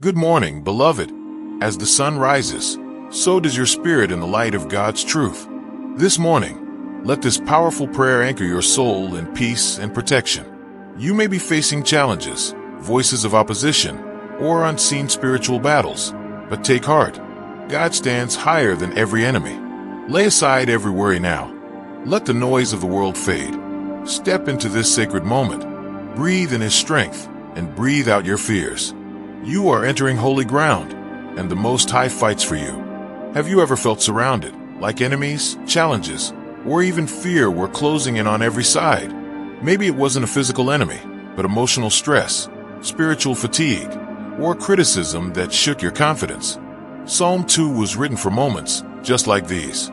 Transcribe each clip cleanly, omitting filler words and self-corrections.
Good morning, beloved. As the sun rises, so does your spirit in the light of God's truth. This morning, let this powerful prayer anchor your soul in peace and protection. You may be facing challenges, voices of opposition, or unseen spiritual battles, but take heart. God stands higher than every enemy. Lay aside every worry now. Let the noise of the world fade. Step into this sacred moment. Breathe in His strength and breathe out your fears. You are entering holy ground, and the Most High fights for you. Have you ever felt surrounded, like enemies, challenges, or even fear were closing in on every side? Maybe it wasn't a physical enemy, but emotional stress, spiritual fatigue, or criticism that shook your confidence. Psalm 2 was written for moments just like these.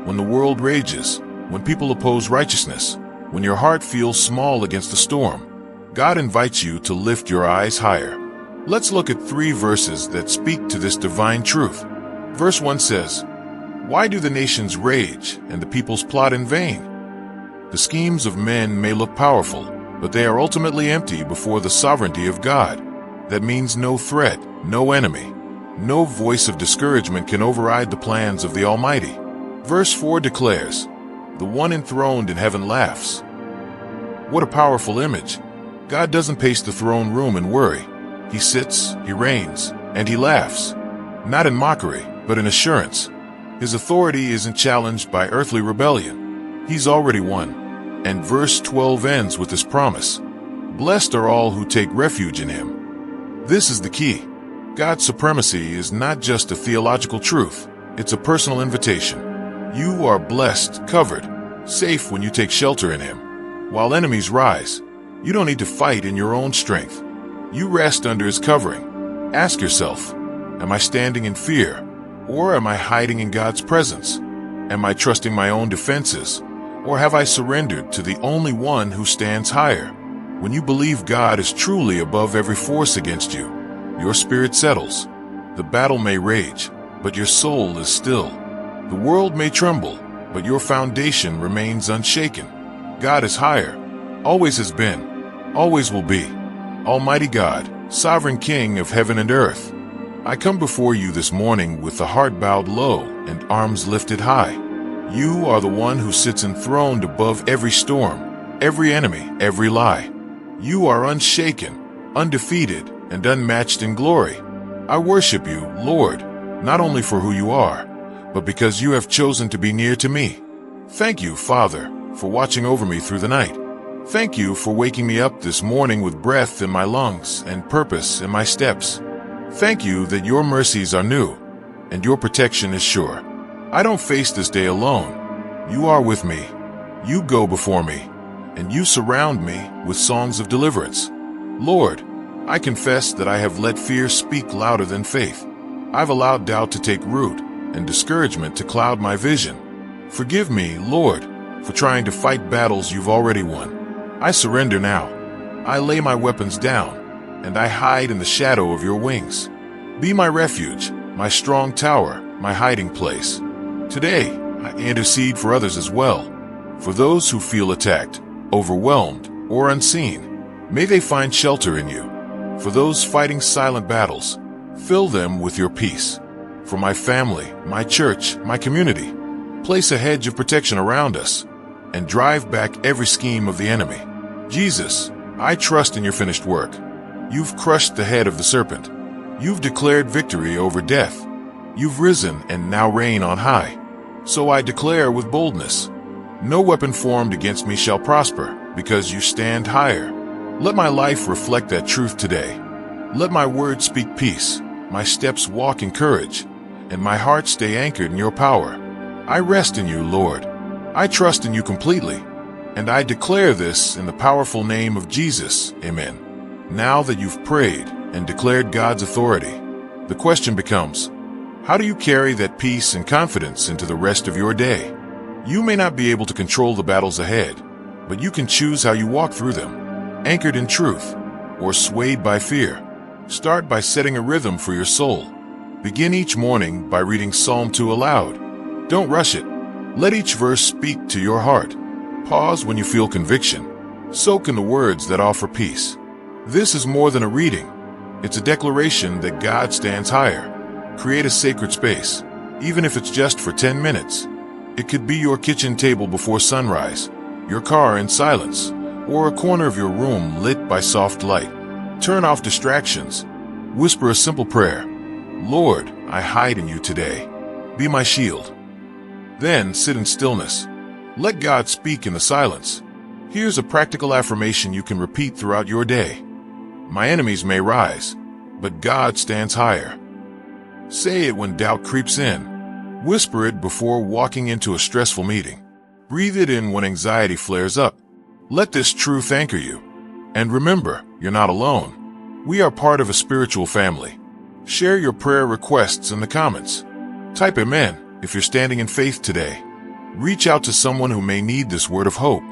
When the world rages, when people oppose righteousness, when your heart feels small against the storm, God invites you to lift your eyes higher. Let's look at 3 verses that speak to this divine truth. Verse 1 says, "Why do the nations rage and the peoples plot in vain? The schemes of men may look powerful, but they are ultimately empty before the sovereignty of God." That means no threat, no enemy, no voice of discouragement can override the plans of the Almighty. Verse 4 declares, "The one enthroned in heaven laughs." What a powerful image. God doesn't pace the throne room in worry. He sits, He reigns, and He laughs. Not in mockery, but in assurance. His authority isn't challenged by earthly rebellion. He's already won. And verse 12 ends with this promise. Blessed are all who take refuge in Him. This is the key. God's supremacy is not just a theological truth. It's a personal invitation. You are blessed, covered, safe when you take shelter in Him. While enemies rise, you don't need to fight in your own strength. You rest under His covering. Ask yourself, am I standing in fear, or am I hiding in God's presence? Am I trusting my own defenses, or have I surrendered to the only one who stands higher? When you believe God is truly above every force against you, your spirit settles. The battle may rage, but your soul is still. The world may tremble, but your foundation remains unshaken. God is higher, always has been, always will be. Almighty God, Sovereign King of heaven and earth, I come before you this morning with the heart bowed low and arms lifted high. You are the one who sits enthroned above every storm, every enemy, every lie. You are unshaken, undefeated, and unmatched in glory. I worship you, Lord, not only for who you are, but because you have chosen to be near to me. Thank you, Father, for watching over me through the night. Thank you for waking me up this morning with breath in my lungs and purpose in my steps. Thank you that your mercies are new and your protection is sure. I don't face this day alone. You are with me. You go before me, and you surround me with songs of deliverance. Lord, I confess that I have let fear speak louder than faith. I've allowed doubt to take root and discouragement to cloud my vision. Forgive me, Lord, for trying to fight battles you've already won. I surrender now. I lay my weapons down, and I hide in the shadow of your wings. Be my refuge, my strong tower, my hiding place. Today, I intercede for others as well, for those who feel attacked, overwhelmed, or unseen. May they find shelter in you. For those fighting silent battles, fill them with your peace. For my family, my church, my community, place a hedge of protection around us and drive back every scheme of the enemy. Jesus, I trust in your finished work. You've crushed the head of the serpent. You've declared victory over death. You've risen and now reign on high. So I declare with boldness, no weapon formed against me shall prosper, because you stand higher. Let my life reflect that truth today. Let my words speak peace, my steps walk in courage, and my heart stay anchored in your power. I rest in you, Lord. I trust in you completely, and I declare this in the powerful name of Jesus. Amen. Now that you've prayed and declared God's authority, the question becomes, how do you carry that peace and confidence into the rest of your day? You may not be able to control the battles ahead, but you can choose how you walk through them, anchored in truth or swayed by fear. Start by setting a rhythm for your soul. Begin each morning by reading Psalm 2 aloud. Don't rush it. Let each verse speak to your heart. Pause when you feel conviction. Soak in the words that offer peace. This is more than a reading. It's a declaration that God stands higher. Create a sacred space, even if it's just for 10 minutes. It could be your kitchen table before sunrise, your car in silence, or a corner of your room lit by soft light. Turn off distractions. Whisper a simple prayer. Lord, I hide in you today. Be my shield. Then sit in stillness. Let God speak in the silence. Here's a practical affirmation you can repeat throughout your day. My enemies may rise, but God stands higher. Say it when doubt creeps in. Whisper it before walking into a stressful meeting. Breathe it in when anxiety flares up. Let this truth anchor you. And remember, you're not alone. We are part of a spiritual family. Share your prayer requests in the comments. Type Amen if you're standing in faith today. Reach out to someone who may need this word of hope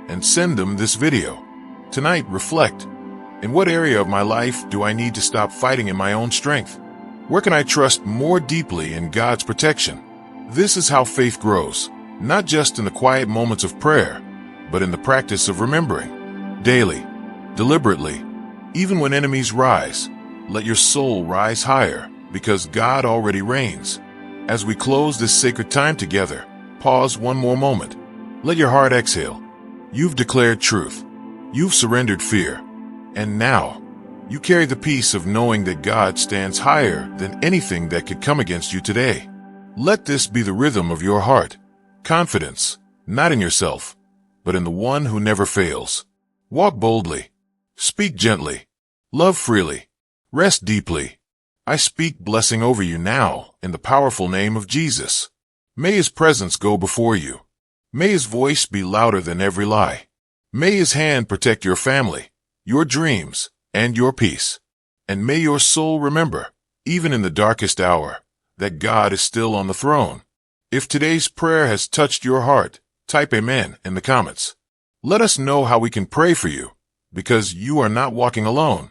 and send them this video. Tonight, reflect. In what area of my life do I need to stop fighting in my own strength? Where can I trust more deeply in God's protection? This is how faith grows, not just in the quiet moments of prayer, but in the practice of remembering. Daily, deliberately, even when enemies rise, let your soul rise higher, because God already reigns. As we close this sacred time together, pause one more moment. Let your heart exhale. You've declared truth. You've surrendered fear. And now, you carry the peace of knowing that God stands higher than anything that could come against you today. Let this be the rhythm of your heart. Confidence, not in yourself, but in the one who never fails. Walk boldly. Speak gently. Love freely. Rest deeply. I speak blessing over you now in the powerful name of Jesus. May His presence go before you. May His voice be louder than every lie. May His hand protect your family, your dreams, and your peace. And may your soul remember, even in the darkest hour, that God is still on the throne. If today's prayer has touched your heart, type Amen in the comments. Let us know how we can pray for you, because you are not walking alone.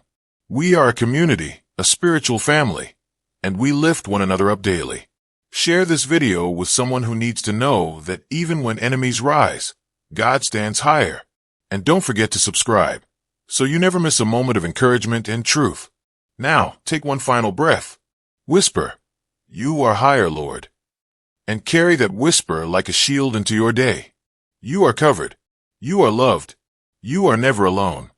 We are a community, a spiritual family, and we lift one another up daily. Share this video with someone who needs to know that even when enemies rise, God stands higher. And don't forget to subscribe, so you never miss a moment of encouragement and truth. Now, take one final breath. Whisper, "You are higher, Lord." And carry that whisper like a shield into your day. You are covered. You are loved. You are never alone.